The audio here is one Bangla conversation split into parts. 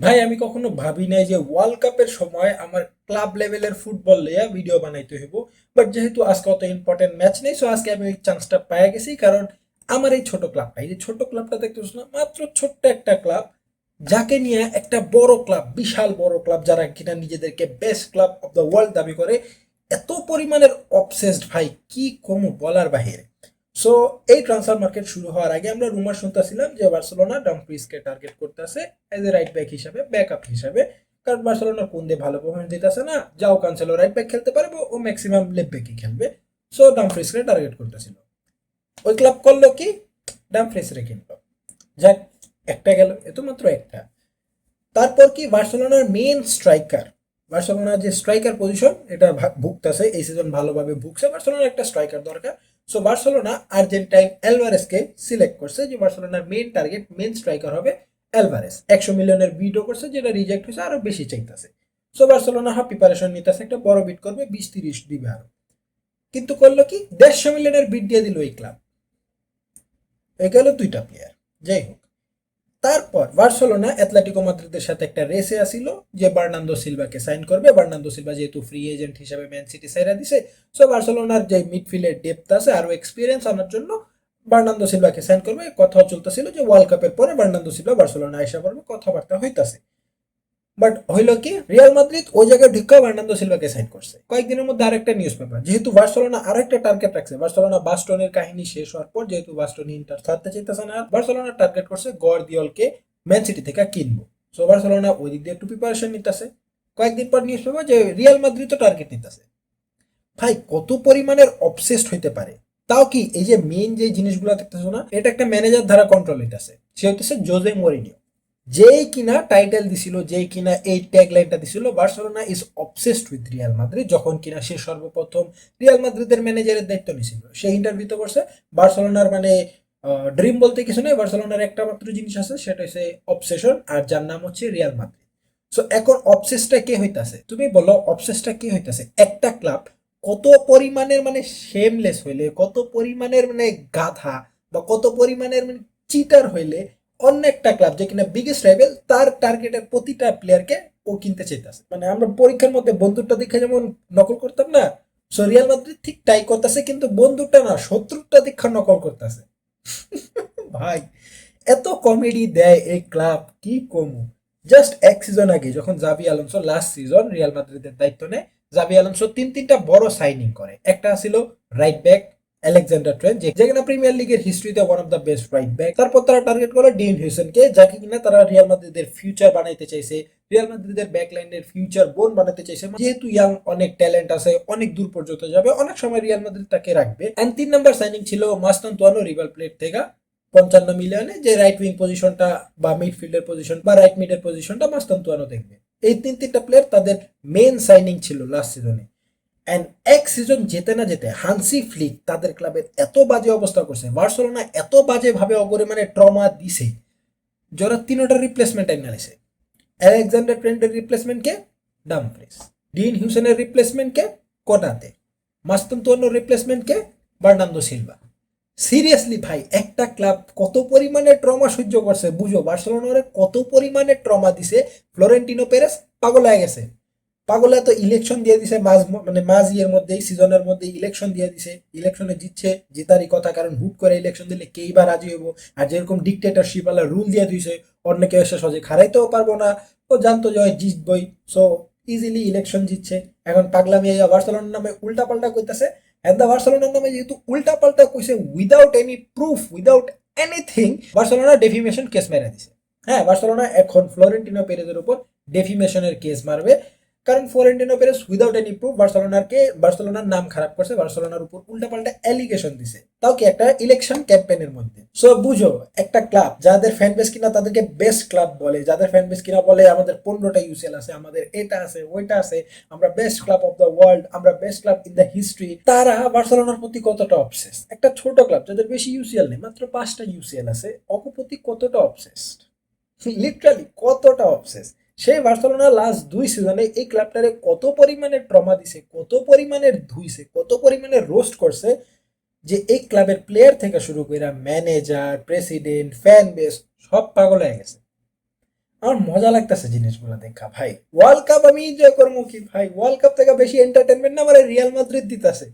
ভাই আমি কখনো ভাবি নাই যে ওয়ার্ল্ড কাপের সময় আমার ক্লাব লেভেলের ফুটবল লইয়া ভিডিও বানাইতে হইব। বাট যেহেতু আজকে অত ইম্পর্টেন্ট ম্যাচ নেই, সো আজকে আমি ওই চান্সটা পাই গেছি। কারণ আমার এই ছোট ক্লাবটা, এই যে ছোট ক্লাবটা দেখতেছ না, মাত্র ছোট্ট একটা ক্লাব, যাকে নিয়ে একটা বড় ক্লাব, বিশাল বড় ক্লাব, যারা কিনা নিজেদেরকে best club of the world দাবি করে, এত পরিমাণের অবসেসড ভাই, কি কমু বলার বাহিরে। সো এই ট্রান্সফার মার্কেট শুরু হওয়ার আগে আমরা রুমার শুনতেছিলাম যে বার্সেলোনা ডামফ্রিজকে টার্গেট করতেছে এজ এ রাইট ব্যাক হিসাবে, ব্যাকআপ হিসাবে। কারণ বার্সেলোনার কোন দিয়ে ভালো পারফরমেন্স দিতেছে না, যাও কানসেলো রাইট ব্যাক খেলতে পারবে, ও ম্যাক্সিমাম লেফট ব্যাকই খেলবে। সো ডামফ্রিজকে টার্গেট করতেছিল। ওই ক্লাব করলো কি, ডামফ্রিজরে কিনলো। যাক, একটা গেল, এ তো মাত্র একটা। তারপর কি, বার্সেলোনার মেইন স্ট্রাইকার, বার্সেলোনার যে স্ট্রাইকার পজিশন, এটা ভুগতেছে এই সিজন, ভালোভাবে ভুগছে। বার্সেলোনার একটা স্ট্রাইকার দরকার। সো বার্সেলোনা আর্জেন্টাইন অ্যালভারেসকে সিলেক্ট করছে যে বার্সেলোনার মেইন টার্গেট, মেইন স্ট্রাইকার হবে অ্যালভারেস। 100 মিলিয়নের বিডও করছে, যেটা রিজেক্ট হয়েছে, আরো বেশি চাইতেছে। সো বার্সেলোনা প্রিপারেশন নিতেছে, একটা বড় বিড করবে, 20-30 দিবে আরো। কিন্তু করলো কি, 150 মিলিয়নের বিড দিয়ে দিল এই ক্লাব। এই গেল দুইটা প্লেয়ার। যাই হোক, তারপর বার্সেলোনা অ্যাটলেটিকো মাদ্রিদের সাথে একটা রেসে আসিল যে বার্নান্দো সিলভাকে সাইন করবে। বার্নান্দো সিলভা যেহেতু ফ্রি এজেন্ট হিসাবে ম্যান সিটি সাইরা দিছে, সো বার্সেলোনার যে মিডফিল্ডের ডেপথ আছে, আরো এক্সপিরিয়েন্স আনার জন্য বার্নান্দো সিলভাকে সাইন করবে। কথা চলতেছিল যে ওয়ার্ল্ড কাপের পরে বার্নান্দো সিলভা বার্সেলোনা আসা পড়বে, কথাবার্তা হইতাছে। বাট হইল কি, রিয়াল মাদ্রিদ ওই জায়গায় ঢুকা বার্নান্দো সিলভাকে সাইন করছে। কয়েকদিনের মধ্যে আরেকটা নিউজ পেপার, যেহেতু বার্সেলোনা আরেকটা টার্গেট রাখছে, বার্সেলোনা বাস্টনের কাহিনী শেষ হওয়ার পর যেহেতু বাস্টন ইন্টার ছাড়তে চাইতেছে না, বার্সেলোনা টার্গেট করছে গর্দিওলকে ম্যান সিটি থেকে কিনবো। সো বার্সেলোনা ওই দিক দিয়ে একটু প্রিপারেশন নিতেছে। কয়েকদিন পর নিউজ পেপার যে রিয়াল মাদ্রিদও টার্গেট নিতেছে। ভাই কত পরিমাণের অবসেসড হইতে পারে। তাও কি, এই যে মেইন যে জিনিসগুলো দেখতেছো না, এটা একটা ম্যানেজার দ্বারা কন্ট্রোল হইতেছে। সে হইতেছে জোজে মরিনিও। যেই কিনা টাইটেল দিছিল, যেই কিনা এই ট্যাগ লাইনটা দিছিল, Barcelona is obsessed with Real Madrid, যখন কিনা সে সর্বপ্রথম রিয়াল মাদ্রিদের ম্যানেজারের দায়িত্ব নিছিল, সে ইন্টারভিউতে করছে বার্সেলোনার মানে ড্রিম বলতে কিছু নেই, বার্সেলোনার একটা মাত্র জিনিস আছে, সেটা হচ্ছে অবসেশন, আর যার নাম হচ্ছে রিয়াল মাদ্রিদ। সো এখন অবসেসটা কে হইতাছে, তুমি বলো অবসেসটা কে হইতাছে? একটা ক্লাব কত পরিমাণের মানে শেমলেস হইলে, কত পরিমাণের মানে গাধা, বা কত পরিমাণের মানে চিটার হইলে অন্য একটা ক্লাব যে কিনা বিগেস্ট রাইভেল, তার টার্গেটের প্রতিটা প্লেয়ারকে ও কিনতে চাইতেছে। মানে আমরা পরীক্ষার মধ্যে বন্ধুটা দেখে যেমন নকল করতাম না, সো রিয়াল মাদ্রিদ ঠিক তাই করতেছে, কিন্তু বন্ধুটা না, শত্রুটা দীক্ষা নকল করতেছে। ভাই এত কমেডি দেয় এই ক্লাব, কি কমু। জাস্ট এক সিজন আগে যখন Xavi Alonso last season Real মাদ্রিদের দায়িত্ব নেয়, জাভি আলোনসো তিনটা বড় সাইনিং করে। একটা ছিল রাইট ব্যাক আলেকজান্ডার ট্রেন্ট, যে কিনা প্রিমিয়ার লিগের হিস্ট্রিতে one of the best right back. তারপর তারা টার্গেট করে ডিন হিউসেনকে, যাকে কিনা তারা রিয়াল মাদ্রিদের ফিউচার বানাইতে চাইছে, রিয়াল মাদ্রিদের ব্যাকলাইনের ফিউচার বোন বানাতে চাইছে। যেহেতু ইয়াং, অনেক ট্যালেন্ট আছে, অনেক দূর পর্যন্ত যাবে, অনেক সময় রিয়াল মাদ্রিদ তাকে রাখবে। এন্ড 3 নম্বর সাইনিং ছিল মাস্তানতুয়ানো রিভাল প্লেট থেকে, 55 মিলিয়নে, যে রাইট উইং পজিশনটা বা মিডফিল্ডের পজিশন বা রাইট মিডের পজিশনটা মাস্তানতুয়ানো দেখবে। এই তিনটা প্লেয়ার তাদের মেন সাইনিং ছিল লাস্ট সিজনে। অ্যান্ড এক সিজন যেতে না যেতে হানসি ফ্লিক তাদের ক্লাবের এত বাজে অবস্থা করছে, বার্সেলোনা এত বাজে ভাবে অগরে মানে ট্রমা দিছে, যারা তিনটার রিপ্লেসমেন্ট আনাইছে। আলেকজান্ডার ট্রেন্টের রিপ্লেসমেন্ট কে? ডামফ্রিজ। ডিন হিউসেনের রিপ্লেসমেন্ট কে? কোনাতে। মাস্তানতুয়ানোর রিপ্লেসমেন্ট কে? Bernardo Silva. সিরিয়াসলি ভাই, একটা ক্লাব কত পরিমাণে ট্রমা সহ্য করছে বুঝো, বার্সেলোনারে কত পরিমাণে ট্রমা দিছে। ফ্লোরেন্টিনো পেরেস পাগল হয়ে গেছে। পাগল এত ইলেকশন দিয়ে দিছে, মাঝ ইয়ের মধ্যেই, সিজনের মধ্যে ইলেকশন দিয়ে দিছে। ইলেকশনে জিতছে, জেতারই কথা, কারণ হুট করে ইলেকশন দিলে কেই বা রাজি হইব। আর যেরকম ডিকটেটরশিপ আলা রুল দিয়ে দিছে, অন্য কেউ এসে সহজে খারাইতেও পারবো না। ও জানতো যে হয় জিতবই, সো ইজিলি ইলেকশন জিতছে। এখন পাগলামি বার্সেলোনার নামে উল্টা পাল্টা কইতাছে। And the বার্সেলোনার নামে যেহেতু উল্টা পাল্টা কইছে without any proof, without anything, Barcelona defamation case মেরে দিছে। হ্যাঁ, বার্সেলোনা এখন ফ্লোরেন্টিনো পেরেজের উপর ডেফিমেশনের কেস মারবে। কারণ Florentino Perez without any proof বার্সেলোনার নাম খারাপ করছে, বার্সেলোনার উপর উল্টাপাল্টা অ্যালিগেশন দিছে, তাও কি একটা ইলেকশন ক্যাম্পেইনের মধ্যে। সো বুঝো, একটা ক্লাব যাদের ফ্যান বেস কিনা তাদেরকে বেস্ট ক্লাব বলে, যাদের ফ্যান বেস কিনা বলে আমাদের 15টা ইউসিএল আছে, আমাদের এটা আছে, ওইটা আছে, আমরা best club of the world, আমরা best club in the history, তারা বার্সেলোনার প্রতি কতটা অবসেস। একটা ছোট ক্লাব যাদের বেশি ইউসিএল নেই, মাত্র 5টা ইউসিএল আছে, অপপ্রতি কতটা অবসেসড, লিটারালি কতটা অবসেস। সেই বার্সেলোনা লাস্ট 2 সিজনে এই ক্লাবটারে কত পরিমাণে ট্রমা দিছে, কত পরিমাণের ধুইছে, কত পরিমাণে রোস্ট করছে, যে এই ক্লাবের প্লেয়ার থেকে শুরু করে ম্যানেজার, প্রেসিডেন্ট, ফ্যান বেস সব পাগল হয়ে গেছে। আমার মজা লাগতেছে জিনিসগুলো দেখা ভাই। ওয়ার্ল্ড কাপ আমি এনজয় করবো কি ভাই, ওয়ার্ল্ড কাপ থেকে বেশি এন্টারটেনমেন্ট না আমার রিয়াল মাদ্রিদ দিতেছে।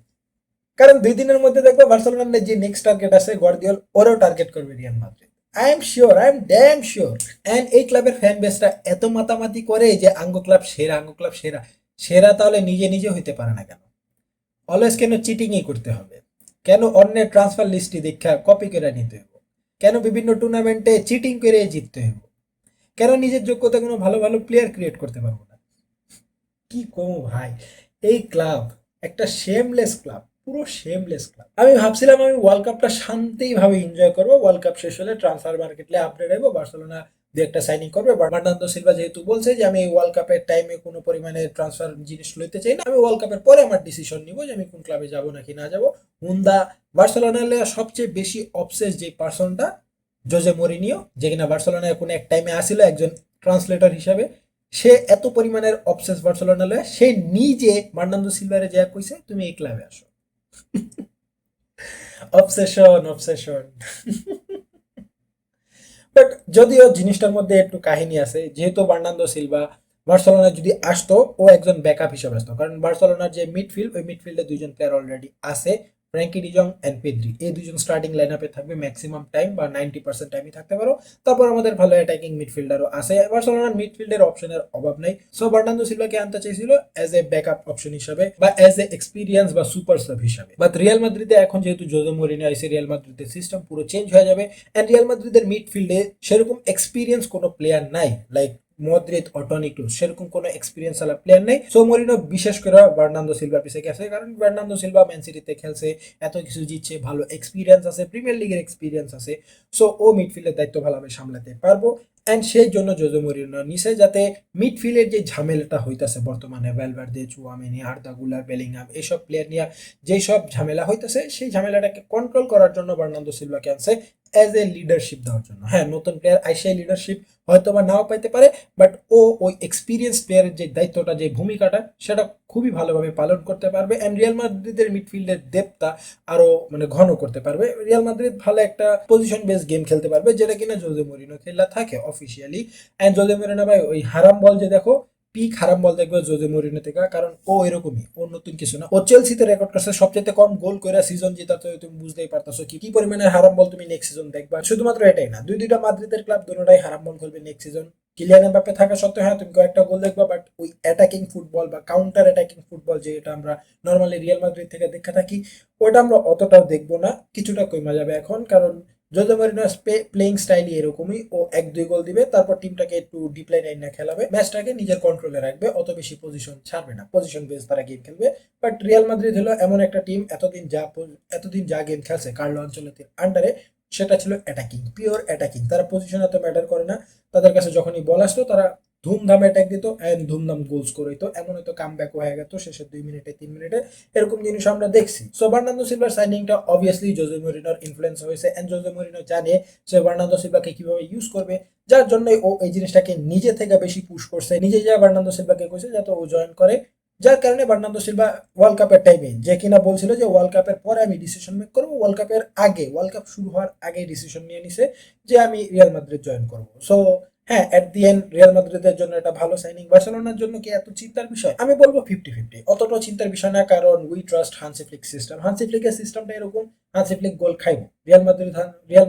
কারণ 2 দিনের মধ্যে দেখবো বার্সেলোনার যে নেক্সট টার্গেট আছে গর্দিওল, ওরও টার্গেট করবে Real Madrid. I am sure, I am damn sure. And এই ক্লাবের ফ্যান বেসটা এত মাতামাতি করে যে আঙ্গো ক্লাব সেরা, আঙ্গো ক্লাব সেরা। সেরা তাহলে নিজে নিজে হইতে পারে না কেন? অলওয়েজ কেন চিটিংই করতে হবে? কেন অন্যের ট্রান্সফার লিস্টে দেখা কপি করে নিতে হবে? কেন বিভিন্ন টুর্নামেন্টে চিটিং করে জিততে হবে? কেন নিজের যোগ্যতা কোনো ভালো ভালো প্লেয়ার ক্রিয়েট করতে পারবো না? কি কমু ভাই, এই ক্লাব একটা শেমলেস ক্লাব, পুরো শেমলেস ক্লাব। আমি ভাবছিলাম আমি ওয়ার্ল্ড কাপটা শান্তিভাবে এনজয় করবো, ওয়ার্ল্ড কাপ শেষ হলে ট্রান্সফার মার্কেটে আপডেট হইব, বার্সেলোনা দু একটা সাইনিং করবে। বার্নার্দো সিলভা যেহেতু বলছে যে আমি ওয়ার্ল্ড কাপের টাইমে কোনো পরিমাণে ট্রান্সফার জিনিস লইতে চাই না, আমি ওয়ার্ল্ড কাপের পরে আমার ডিসিশন নিব যে আমি কোন ক্লাবে যাব নাকি না যাব। হুন্দা বার্সেলোনার সবচেয়ে বেশি অবসেস যে পার্সনটা জোজে মরিনিও, যে কিনা বার্সেলোনায় কোনো এক টাইমে আসিল একজন ট্রান্সলেটর হিসাবে। সে এত পরিমাণের অবসেস বার্সেলোনা লয়, সে নিজে মার্নান্দো সিলভারে যা কইছে তুমি এই ক্লাবে আসো। Obsession obsession. বাট যদিও জিনিসটার মধ্যে একটু কাহিনী আছে, যেহেতু বার্নান্দো সিলভা বার্সেলোনা যদি আসতো, ও একজন ব্যাকআপ হিসেবে আসতো, কারণ বার্সেলোনার যে মিডফিল্ড, ওই মিডফিল্ডে দুইজন প্লেয়ার অলরেডি আছে, ফ্র্যাঙ্কি ডিজং এন্ড পেদ্রি। এই দুজন স্টার্টিং লাইন আপে থাকবে ম্যাক্সিমাম টাইম, বা 90% টাইমই থাকতে পারো। তারপর আমাদের ভালো অ্যাটাকিং মিডফিল্ডারও আছে, বার্সেলোনার মিডফিল্ডের অপশনের অভাব নাই। সো বার্নান্দো সিলভাকে আনতে চাইছিল অ্যাজ এ ব্যাকআপ অপশন হিসাবে, বা অ্যাজ এ এক্সপিরিয়েন্স বা সুপার সাব হিসাবে। বাট রিয়াল মাদ্রিদে এখন যেহেতু জোজে মরিনিও আইছে, রিয়াল মাদ্রিদের সিস্টেম পুরো চেঞ্জ হয়ে যাবে। এন্ড রিয়াল মাদ্রিদের মিডফিল্ডে সেরকম এক্সপিরিয়েন্স কোনো প্লেয়ার নাই, লাইক মদ্রিদ ও টনি ক্রুজ, সেরকম কোনো এক্সপিরিয়েন্স ওয়ালা প্লেয়ার নেই। সো মরিনো বিশেষ করে বার্নান্দো সিলভার পিছে গেছে, কারণ বার্নান্দো সিলভা ম্যান সিটিতে খেলছে, এত কিছু জিতছে, ভালো এক্সপিরিয়েন্স আছে, প্রিমিয়ার লিগের এক্সপিরিয়েন্স আছে। সো ও মিডফিল্ডের দায়িত্ব ভালোভাবে সামলাতে পারবো। অ্যান্ড সেই জন্য জোজে মরিনো নিছে, যাতে মিডফিল্ডের যে ঝামেলাটা হইতাছে বর্তমানে, ভ্যালভার্দে, চুয়ামেনি, আর্দা গুলার, বেলিংহাম, এইসব প্লেয়ার নিয়ে যেই সব ঝামেলা হইতাছে, সেই ঝামেলাটাকে কন্ট্রোল করার জন্য বার্নান্দো সিলভাকে আনছে অ্যাজ এ লিডারশিপ দেওয়ার জন্য। হ্যাঁ, নতুন প্লেয়ার আইসে লিডারশিপ হয়তো বা নাও পাইতে পারে, বাট ও ওই এক্সপিরিয়েন্স প্লেয়ারের যে দায়িত্বটা, যে ভূমিকাটা, সেটা খুবই ভালোভাবে পালন করতে পারবে। অ্যান্ড রিয়াল মাদ্রিদের মিডফিল্ডের ডেপথটা আরো মানে ঘন করতে পারবে। রিয়াল মাদ্রিদ ভালো একটা পজিশন বেস গেম খেলতে পারবে, যেটা কিনা জোজে মরিনো খেলা থাকে অফিসিয়ালি। অ্যান্ড জোজে মরিনো ভাই ওই হারাম বল যে দেখো, পিক হারাম বল দেখবে জোজে মরিনো থেকে, কারণ ও এরকমই, ও নতুন কিছু না। ও চেলসিতে রেকর্ড করছে সবচেয়ে কম গোল করে সিজন জেতাতে, তুমি বুঝতেই পারতাছো কি কি পরিমাণের হারাম বল তুমি নেক্সট সিজন দেখবা। শুধুমাত্র এটাই না, দুইটা মাদ্রিদের ক্লাব দুটোটাই হারাম বল খেলবে নেক্সট সিজন। কিলিয়ান এমবাপ্পে থাকা সত্ত্বেও হ্যাঁ তুমি কয়েকটা গোল দেখবা, বাট ওই অ্যাটাকিং ফুটবল বা কাউন্টার অ্যাটাকিং ফুটবল যেটা আমরা নর্মালি রিয়াল মাদ্রিদ থেকে দেখে থাকি, ওটা আমরা অতটাও দেখবো না, কিছুটা কমে যাবে এখন। কারণ জোজে মরিনোর প্লেইং স্টাইলই এরকমই, ও 1-2 গোল দিবে, তারপর টিমটাকে একটু ডিপ্লাই লাইন না খেলাবে, ম্যাচটাকে নিজের কন্ট্রোলে রাখবে, অত বেশি পজিশন ছাড়বে না, পজিশন বেস তারা গেম খেলবে। বাট রিয়াল মাদ্রিদ হলো এমন একটা টিম, এতদিন যা গেম খেলছে কার্লো আনচেলত্তির আন্ডারে, সেটা ছিল অ্যাটাকিং, পিওর অ্যাটাকিং। তারা পজিশন এত ম্যাটার করে না, তাদের কাছে যখনই বল আসতো তারা ধুমধাম অ্যাটাক দিত এন্ড ধুমধাম গোল স্কোর হইতো। এমন হয়তো কাম ব্যাক হয়ে গেত শেষের 2 মিনিটে 3 মিনিটে, এরকম জিনিস আমরা দেখছি। সো বার্নার্দো সিলভার সাইনিংটা অবভিয়াসলি জোজে মরিনোর ইনফ্লুয়েন্স হয়েছে, এন্ড জোজে মরিনো জানে সে বার্নার্দো সিলভাকে কিভাবে ইউজ করবে, যার জন্য ও এই জিনিসটাকে নিজে থেকে বেশি পুশ করছে, নিজে যা বার্নার্দো সিলভাকে কইছে যাতে ও জয়েন করে। যার কারণে বার্নার্দো সিলভা ওয়ার্ল্ড কাপের টাইমে, যে কিনা বলছিল যে ওয়ার্ল্ড কাপের পরে আমি ডিসিশন মেক করবো, ওয়ার্ল্ড কাপের আগে, ওয়ার্ল্ড কাপ শুরু হওয়ার আগে ডিসিশন নিয়ে নিছে যে আমি রিয়াল মাদ্রিদ জয়েন করবো। সো হ্যাঁ, এট দি এন্ড রিয়াল মাদ্রিদের জন্য এটা ভালো সাইনিং। বার্সেলোনার জন্য কি এত চিন্তার বিষয়? আমি বলবো 50-50, অতটা চিন্তার বিষয় না, কারণ we trust Hansi Flick system. Hansi ফ্লিকের সিস্টেমটা এরকম, হান্সি ফ্লিক গোল খাইবো। রিয়াল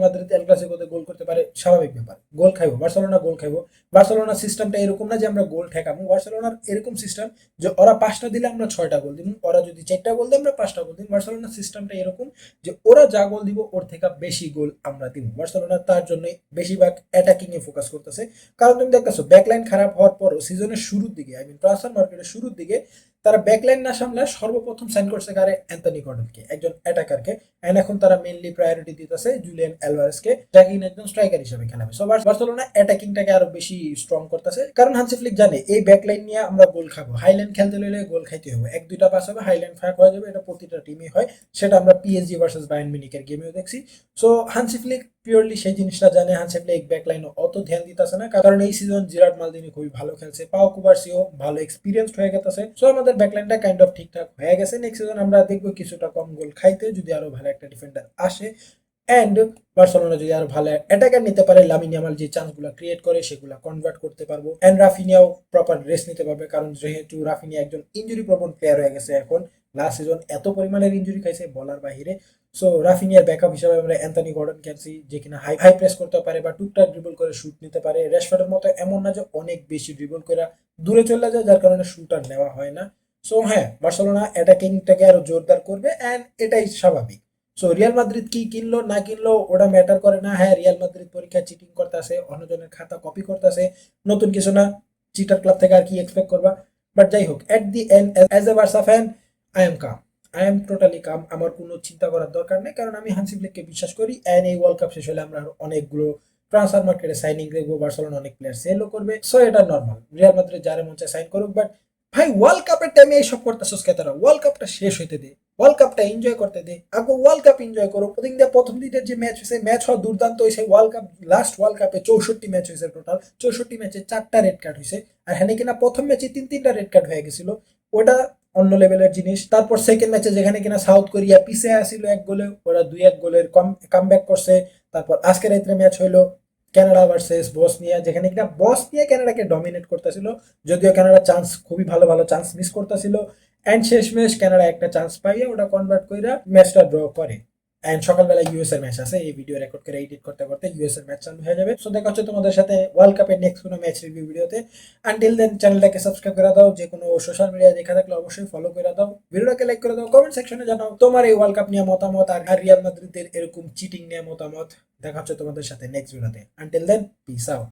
মাদ্রিদ এল ক্লাসিকোতে গোল করতে পারে, স্বাভাবিক ব্যাপার, গোল খাইবো, বার্সেলোনা গোল খাইবো। বার্সেলোনার সিস্টেমটা এরকম না যে আমরা গোল ঠেকাবো, বার্সেলোনার এরকম সিস্টেম যে ওরা 5টা দিলে আমরা 6টা গোল দিব, ওরা যদি 4টা গোল দেয় আমরা 5টা গোল দিব। বার্সেলোনার সিস্টেমটা এরকম যে ওরা যা গোল দিব ওর থেকে বেশি গোল আমরা দিব। বার্সেলোনা তার জন্য বেশিরভাগ অ্যাটাকিং এ ফোকাস করতেছে। কারণ তুমি দেখতেছো ব্যাকলাইন খারাপ হওয়ার পরও সিজনের শুরুর দিকে, আই মিন ট্রান্সফার মার্কেটের শুরুর দিকে, তারা ব্যাকলাইন না সামলায় সর্বপ্রথম সাইন করছে কারে? অ্যান্থনি গর্ডনকে, একজন অ্যাটাকারকে। এন্ড এখন তারা মেইনলি প্রায়োরিটি দিতেছে জুলিয়ান অ্যালভারেজকে, যাকে একজন স্ট্রাইকার হিসেবে খেলাবে। সো বার্সেলোনা অ্যাটাকিংটাকে আরো বেশি স্ট্রং করতেছে, কারণ হান্সি ফ্লিক জানে এই ব্যাকলাইন নিয়ে আমরা গোল খাবো। হাইল্যান্ড খেলতে হলে গোল খাইতে হবে, 1-2টা পাস হবে, হাইল্যান্ড ফাঁক হয়ে যাবে, এটা প্রতিটা টিমই হয়। সেটা আমরা পিএসজি ভার্সেস বায়ার্ন মিউনিখের গেমেও দেখছি। সো হান্সি ফ্লিক পিওরলি সেই জিনিসটা জানে। হান্সি ফ্লিক ব্যাকলাইনে অত ধ্যান দিতেছে না, কারণ এই সিজন জিরার্ড মালদিনি খুবই ভালো খেলছে, পাও কুবার্সিও ভালো এক্সপিরিয়েন্সড হয়ে গেছে। সো আমাদের ব্যাকলাইনটা কাইন্ড অফ ঠিকঠাক হয়ে গেছে। নেক্সট সিজন আমরা দেখবো কিছুটা কম গোল খাইতে, যদি আরো ভালো একটা ডিফেন্ডার আসে। অ্যান্ড বার্সেলোনা যদি আরো ভালো অ্যাটাকার নিতে পারে, লামিন ইয়ামাল যে চান্সগুলো ক্রিয়েট করে সেগুলো কনভার্ট করতে পারবো, অ্যান্ড রাফিনিয়াও প্রপার রেস্ট নিতে পারবে, কারণ যেহেতু রাফিনিয়া একজন ইনজুরি প্রবণ প্লেয়ার হয়ে গেছে এখন, লাস্ট সিজন এত পরিমাণের ইনজুরি খাইছে বলার বাহিরে। সো রাফিনিয়ার ব্যাকআপ হিসেবে আমরা অ্যান্থনি গর্ডন ক্যানসি, যে কিনা হাই হাই প্রেস করতে পারে বা টুকটাক ড্রিবল করে শুট নিতে পারে। রেশফোর্ডের মতো এমন না যে অনেক বেশি ড্রিবল করে দূরে চলে যায় যার কারণে শুট আর নেওয়া হয় না। সো হ্যাঁ, বার্সেলোনা অ্যাটাকিংটাকে আরো জোরদার করবে অ্যান্ড এটাই স্বাভাবিক। সো রিয়াল মাদ্রিদ কি কিনলো না কিনলো ওটা ম্যাটার করে না। হ্যাঁ, রিয়াল মাদ্রিদ পরীক্ষায় চিটিং করতেছে, অন্যজনের খাতা কপি করতেছে, নতুন কিছু না, চিটার ক্লাব থেকে আর কি এক্সপেক্ট করবা। বাট যাই হোক, at the end as a Barca fan, I am calm, I am totally calm. আমার কোনো চিন্তা করার দরকার নেই, কারণ আমি হান্সি ফ্লিককে বিশ্বাস করি। অ্যান্ড এই ওয়ার্ল্ড কাপ শেষ হলে আমরা আরো অনেকগুলো ট্রান্সফার মার্কেটে সাইনিং দেখবো, বার্সেলোনা অনেক প্লেয়ার সেলও করবে। সো এটা নর্মাল, রিয়াল মাদ্রিদ যারা মন চায় সাইন করুক। বাট ভাই, ওয়ার্ল্ড কাপের টাইমে এইসব করতেছস কে? তারা ওয়ার্ল্ড কাপটা শেষ হইতে দে, ওয়ার্ল্ড কাপটা এনজয় করতে দে, আগে ওয়ার্ল্ড কাপ এনজয় করো। ওদিন দিয়ে প্রথম দিনের যে ম্যাচ হয়েছে, ম্যাচ হওয়া দুর্দান্ত হয়েছে। ওয়ার্ল্ড কাপ, লাস্ট ওয়ার্ল্ড কাপে 64 ম্যাচ হয়েছে টোটাল, 64 ম্যাচে 4টা রেড কার্ড হয়েছে। আর হ্যাঁ কিনা প্রথম ম্যাচে 3-3টা রেড কার্ড হয়ে গেছিল, ওটা অন্য লেভেলের জিনিস। তারপর সেকেন্ড ম্যাচে যেখানে কিনা সাউথ কোরিয়া পিছে আসিল 1 গোলে, ওরা 2-1 গোলের কামব্যাক করছে। তারপর আজকে রাত্রে ম্যাচ হইলো কানাডা ভার্সেস বসনিয়া, যেখানে কিনা বসনিয়া কানাডাকে ডমিনেট করতেছিল, যদিও কানাডা চান্স, খুবই ভালো ভালো চান্স মিস করতেছিল। অ্যান্ড শেষমেশ কানাডা একটা চান্স পাইয়ে ওটা কনভার্ট করে ম্যাচটা ড্র করে। অ্যান্ড সকালবেলা ইউএস এর ম্যাচ আছে, এই ভিডিও রেকর্ড করে এডিট করতে করতে ইউএস এর ম্যাচ চালু হয়ে যাবে। সো দেখা হচ্ছে তোমাদের সাথে ওয়ার্ল্ড কাপের নেক্সট কোনো ম্যাচ রিভিউ ভিডিওতে। আনটিল দেন চ্যানেলটাকে সাবস্ক্রাইব করে দাও, যে কোনো সোশ্যাল মিডিয়া দেখা থাকলে অবশ্যই ফলো করে দাও, ভিডিওটাকে লাইক করে দাও, কমেন্ট সেকশনে জানাও তোমার এই ওয়ার্ল্ড কাপ নিয়ে মতামত, আর রিয়াল মাদ্রিদের এরকম চিটিং নিয়ে মতামত। দেখা হচ্ছে তোমাদের সাথে নেক্সট ভিডিওতে। Until then, peace out.